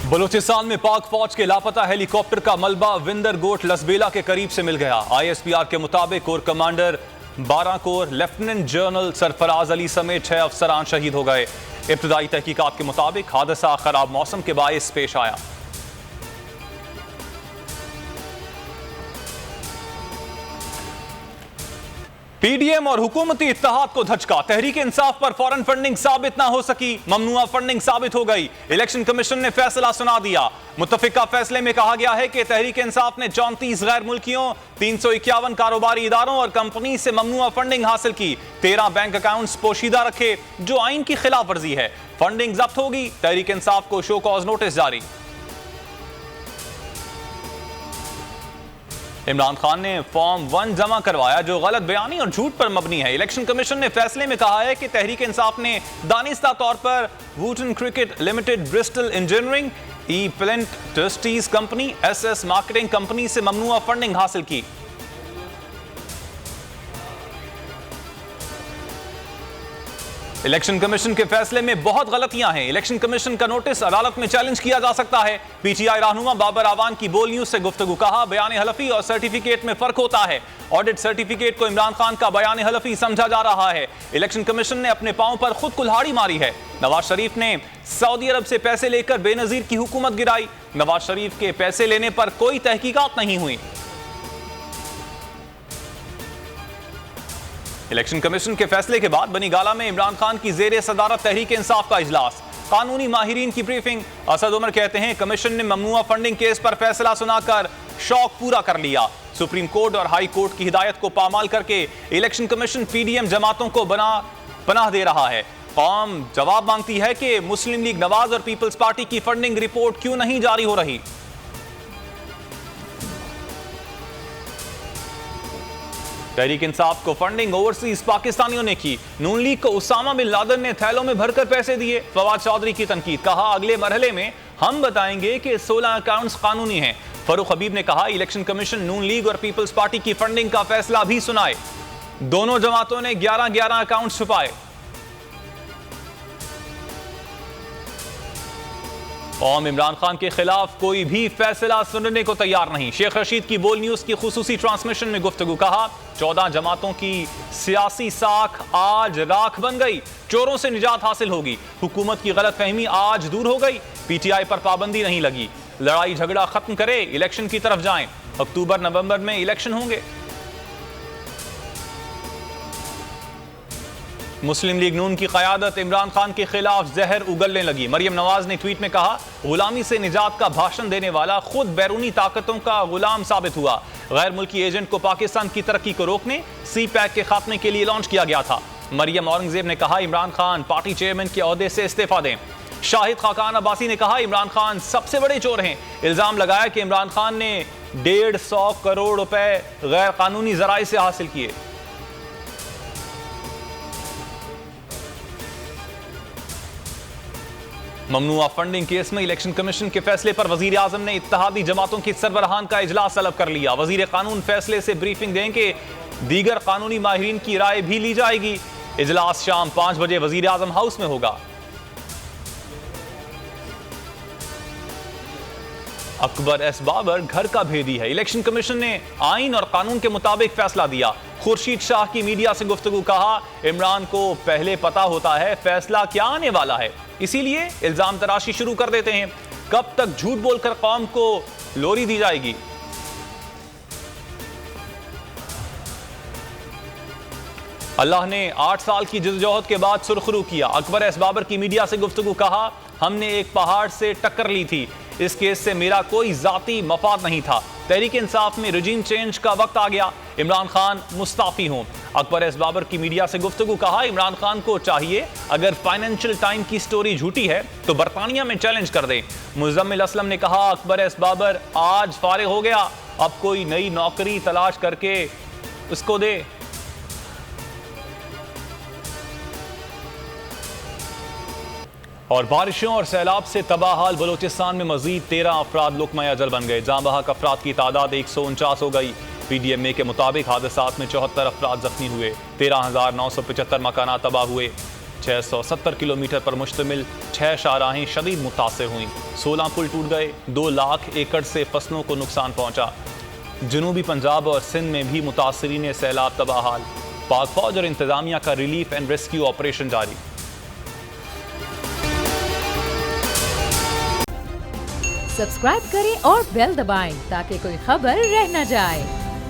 बलूचिस्तान में पाक फौज के लापता हेलीकॉप्टर का मलबा विंदरगोट लसबेला के करीब से मिल गया। ISPR के मुताबिक core commander 12 core lieutenant general Sarfaraz Ali समेत 6 अफसरान शहीद हो गए। इब्तदाई तहकीकात के मुताबिक हादसा खराब मौसम के बायस पेश आया। PDM और हुकूमती इत्तेहाद को धचका। तहरीक इंसाफ पर फौरन फंडिंग साबित ना हो सकी, ममनुआ फंडिंग साबित हो गई। इलेक्शन कमीशन ने फैसला सुना दिया। मुत्तफिका फैसले में कहा गया है कि तहरीक इंसाफ ने 34 गैर मुल्कियों, 351 कारोबारी इदारों और कंपनी से ममनुआ फंडिंग हासिल की। 13 बैंक अकाउंट्स पोशीदा रखे जो आइन की खिलाफ वर्जी है। फंडिंग जब्त होगी। तहरीक इंसाफ को शो कॉज नोटिस जारी। इमरान खान ने फॉर्म 1 जमा करवाया जो गलत बयानी और झूठ पर मबनी है। इलेक्शन कमीशन ने फैसले में कहा है कि तहरीक इंसाफ ने दानिस्ता तौर पर Wootton cricket limited, Bristol engineering, E plant trustees company, SS marketing company से ममनुआ फंडिंग हासिल की। इलेक्शन कमीशन के फैसले में बहुत गलतियां हैं। इलेक्शन कमीशन का नोटिस अदालत में चैलेंज किया जा सकता है। PTI रहनुमा बाबर आवान की बोल न्यूज से गुफ्तगू। कहा, बयान हलफी और सर्टिफिकेट में फर्क होता है। ऑडिट सर्टिफिकेट को इमरान खान का बयान हलफी समझा जा रहा है। इलेक्शन कमीशन ने अपने पांव पर खुद कुल्हाड़ी मारी है। नवाज शरीफ ने सऊदी अरब से पैसे लेकर बेनजीर की हुकूमत गिराई। नवाज शरीफ के पैसे लेने पर कोई तहकीकात नहीं हुई। इलेक्शन कमीशन के फैसले के बाद बनी गाला में इमरान खान की जेर सदारत तहरीक इंसाफ का इजलास। कानूनी माहिरीन की ब्रीफिंग। असद उमर कहते हैं, कमीशन ने ममनुआ फंडिंग केस पर फैसला सुनाकर शौक पूरा कर लिया। सुप्रीम कोर्ट और हाई कोर्ट की हिदायत को पामाल करके इलेक्शन कमीशन PDM जमातों को पनाह दे रहा है। कौम जवाब मांगती है कि मुस्लिम लीग नवाज और पीपल्स पार्टी की फंडिंग रिपोर्ट क्यों नहीं जारी हो रही। तहरीक इंसाफ को फंडिंग ओवरसीज पाकिस्तानियों ने की। नून लीग को उसामा बिन लादेन ने थैलों में भरकर पैसे दिए। फवाद चौधरी की तनकीद। कहा, अगले मरहले में हम बताएंगे कि 16 अकाउंट्स कानूनी हैं। फरूख हबीब ने कहा, इलेक्शन कमीशन नून लीग और पीपल्स पार्टी की फंडिंग का फैसला भी सुनाए। दोनों जमातों ने 11 अकाउंट छुपाए। कौम इमरान खान के खिलाफ कोई भी फैसला सुनने को तैयार नहीं। शेख रशीद की बोल न्यूज की खुसूसी ट्रांसमिशन में गुफ्तगू। कहा, 14 जमातों की सियासी साख आज राख बन गई। चोरों से निजात हासिल होगी। हुकूमत की गलतफहमी आज दूर हो गई। PTI पर पाबंदी नहीं लगी। लड़ाई झगड़ा खत्म करे, इलेक्शन की तरफ जाएं। अक्टूबर नवंबर में इलेक्शन होंगे। मुस्लिम लीग नून की क़यादत इमरान खान के खिलाफ जहर उगलने लगी। मरियम नवाज ने ट्वीट में कहा, गुलामी से निजात का भाषण देने वाला खुद बैरूनी ताकतों का गुलाम साबित हुआ। गैर मुल्की एजेंट को पाकिस्तान की तरक्की को रोकने CPAC के खात्मे के लिए लॉन्च किया गया था। मरियम औरंगजेब ने कहा, इमरान खान पार्टी चेयरमैन के ओहदे से इस्तीफा दें। शाहिद खाकान अब्बासी ने कहा, इमरान खान सबसे बड़े चोर हैं। इल्जाम लगाया कि इमरान खान ने 150 करोड़ रुपए गैर कानूनी जराए से हासिल किए। ममनुआ फंडिंग केस में इलेक्शन कमीशन के फैसले पर वजीर आजम ने इत्तेहादी जमातों के सरबराहान का इजलास तलब कर लिया। वजीर कानून फैसले से ब्रीफिंग देंगे। दीगर कानूनी माहिरीन की राय भी ली जाएगी। इजलास शाम 5 बजे वजीर आजम हाउस में होगा। अकबर एस बाबर घर का भेदी है। इलेक्शन कमीशन ने आइन और कानून के मुताबिक फैसला दिया। खुर्शीद शाह की मीडिया से गुफ्तगू। कहा, इमरान को पहले पता होता है फैसला क्या आने वाला है, इसीलिए इल्जाम तराशी शुरू कर देते हैं। कब तक झूठ बोलकर कौम को लोरी दी जाएगी। अल्लाह ने 8 साल की जद्दोजहद के बाद सुरखरू किया। अकबर एस बाबर की मीडिया से गुफ्तगू। कहा, हमने एक पहाड़ से टक्कर ली थी। इस केस से मेरा कोई जाती मफाद नहीं था। तहरीक इंसाफ में रजीम चेंज का वक्त आ गया। इमरान खान मुस्ताफी हों। अकबर एस बाबर की मीडिया से गुफ्तगू। कहा, इमरान खान को चाहिए अगर फाइनेंशियल टाइम की स्टोरी झूठी है तो बरतानिया में चैलेंज कर दें। मुजम्मिल असलम ने कहा, अकबर एस बाबर आज फारिग हो गया, अब कोई नई नौकरी तलाश करके उसको दे। और बारिशों और सैलाब से तबाह हाल बलूचिस्तान में मजीद 13 अफराद लुकमा अजल बन गए। जाँ बहक अफराद की तादाद 149 हो गई। PDMA के मुताबिक हादसात में 74 अफराद जख्मी हुए। 13,975 मकानात तबाह हुए। 670 किलोमीटर पर मुश्तमिल 6 शाहराहें शदीद मुतासिर हुई, 16 पुल टूट गए, 2 लाख एकड़ से फसलों को नुकसान पहुंचा। जनूबी पंजाब और सिंध में भी मुतासरीन सैलाब तबाह हाल। पाक फौज और इंतजामिया का रिलीफ एंड रेस्क्यू ऑपरेशन जारी। सब्सक्राइब करें और बेल दबाएं ताकि कोई खबर रह न जाए।